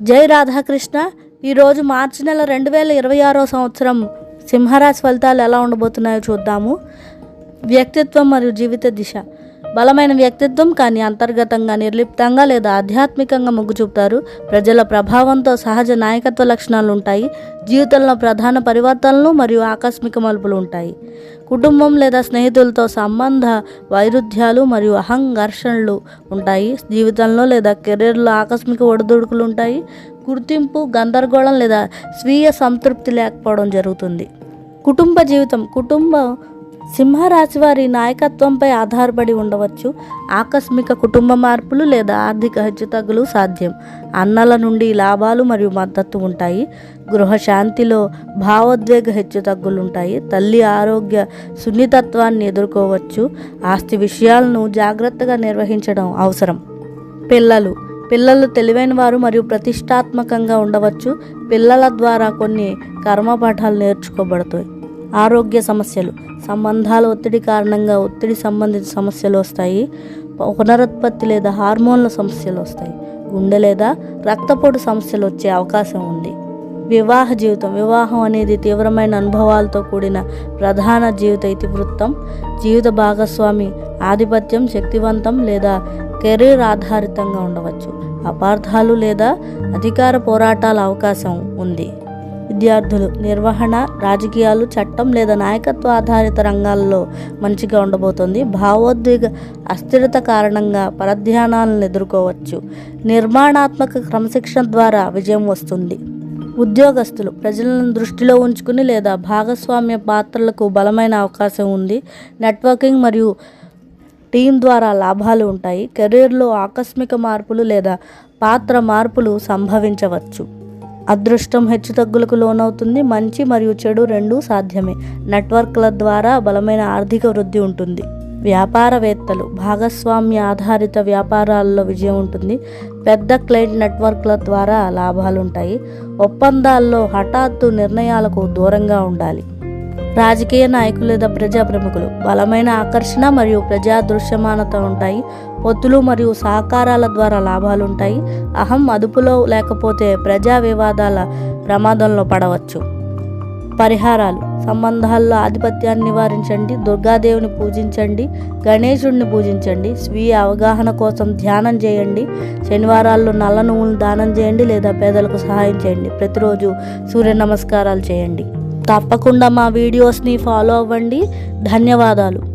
జై రాధాకృష్ణ. ఈరోజు మార్చి నెల 2026 సంవత్సరం సింహరాశి ఫలితాలు ఎలా ఉండబోతున్నాయో చూద్దాము. వ్యక్తిత్వం మరియు జీవిత దిశ. బలమైన వ్యక్తిత్వం, కానీ అంతర్గతంగా నిర్లిప్తంగా లేదా ఆధ్యాత్మికంగా మొగ్గు చూపుతారు. ప్రజల ప్రభావంతో సహజ నాయకత్వ లక్షణాలు ఉంటాయి. జీవితంలో ప్రధాన పరివర్తనలు మరియు ఆకస్మిక మలుపులు ఉంటాయి. కుటుంబం లేదా స్నేహితులతో సంబంధ వైరుధ్యాలు మరియు ఘర్షణలు ఉంటాయి. జీవితంలో లేదా కెరీర్లో ఆకస్మిక ఒడిదుడుకులు ఉంటాయి. గుర్తింపు, గందరగోళం లేదా స్వీయ సంతృప్తి లేకపోవడం జరుగుతుంది. కుటుంబ జీవితం. కుటుంబం సింహరాశి వారి నాయకత్వంపై ఆధారపడి ఉండవచ్చు. ఆకస్మిక కుటుంబ మార్పులు లేదా ఆర్థిక హెచ్చుతగ్గులు సాధ్యం. అన్నల నుండి లాభాలు మరియు మద్దతు ఉంటాయి. గృహశాంతిలో భావోద్వేగ హెచ్చుతగ్గులు ఉంటాయి. తల్లి ఆరోగ్య సున్నితత్వాన్ని ఎదుర్కోవచ్చు. ఆస్తి విషయాలను జాగ్రత్తగా నిర్వహించడం అవసరం. పిల్లలు తెలివైన వారు మరియు ప్రతిష్టాత్మకంగా ఉండవచ్చు. పిల్లల ద్వారా కొన్ని కర్మపాఠాలు నేర్చుకోబడతాయి. ఆరోగ్య సమస్యలు. సంబంధాల ఒత్తిడి కారణంగా ఒత్తిడి సంబంధిత సమస్యలు వస్తాయి. పునరుత్పత్తి లేదా హార్మోన్ల సమస్యలు వస్తాయి. గుండె లేదా రక్తపోటు సమస్యలు వచ్చే అవకాశం ఉంది. వివాహ జీవితం. వివాహం అనేది తీవ్రమైన అనుభవాలతో కూడిన ప్రధాన జీవిత ఇతివృత్తం. జీవిత భాగస్వామి ఆధిపత్యం శక్తివంతం లేదా కెరీర్ ఆధారితంగా ఉండవచ్చు. అపార్థాలు లేదా అధికార పోరాటాల అవకాశం ఉంది. విద్యార్థులు. నిర్వహణ, రాజకీయాలు, చట్టం లేదా నాయకత్వ ఆధారిత రంగాల్లో మంచిగా ఉండబోతుంది. భావోద్వేగ అస్థిరత కారణంగా పరధ్యానాలను ఎదుర్కోవచ్చు. నిర్మాణాత్మక క్రమశిక్షణ ద్వారా విజయం వస్తుంది. ఉద్యోగస్తులు. ప్రజలను దృష్టిలో ఉంచుకుని లేదా భాగస్వామ్య పాత్రలకు బలమైన అవకాశం ఉంది. నెట్వర్కింగ్ మరియు టీం ద్వారా లాభాలు ఉంటాయి. కెరీర్లో ఆకస్మిక మార్పులు లేదా పాత్ర మార్పులు సంభవించవచ్చు. అదృష్టం హెచ్చుతగ్గులకు లోనవుతుంది. మంచి మరియు చెడు రెండూ సాధ్యమే. నెట్వర్క్ల ద్వారా బలమైన ఆర్థిక వృద్ధి ఉంటుంది. వ్యాపారవేత్తలు. భాగస్వామ్య ఆధారిత వ్యాపారాల్లో విజయం ఉంటుంది. పెద్ద క్లయింట్ నెట్వర్క్ల ద్వారా లాభాలుంటాయి. ఒప్పందాల్లో హఠాత్తు నిర్ణయాలకు దూరంగా ఉండాలి. రాజకీయ నాయకులు లేదా ప్రజా ప్రముఖులు. బలమైన ఆకర్షణ మరియు ప్రజా దృశ్యమానత ఉంటాయి. పొత్తులు మరియు సహకారాల ద్వారా లాభాలుంటాయి. అదుపులో లేకపోతే ప్రజా వివాదాల ప్రమాదంలో పడవచ్చు. పరిహారాలు. సంబంధాల్లో ఆధిపత్యాన్ని నివారించండి. దుర్గాదేవిని పూజించండి. గణేశుడిని పూజించండి. స్వీయ అవగాహన కోసం ధ్యానం చేయండి. శనివారాల్లో నల్ల నువ్వులను దానం చేయండి లేదా పేదలకు సహాయం చేయండి. ప్రతిరోజు సూర్య నమస్కారాలు చేయండి. తప్పకుండా మా వీడియోస్ని ఫాలో అవ్వండి. ధన్యవాదాలు.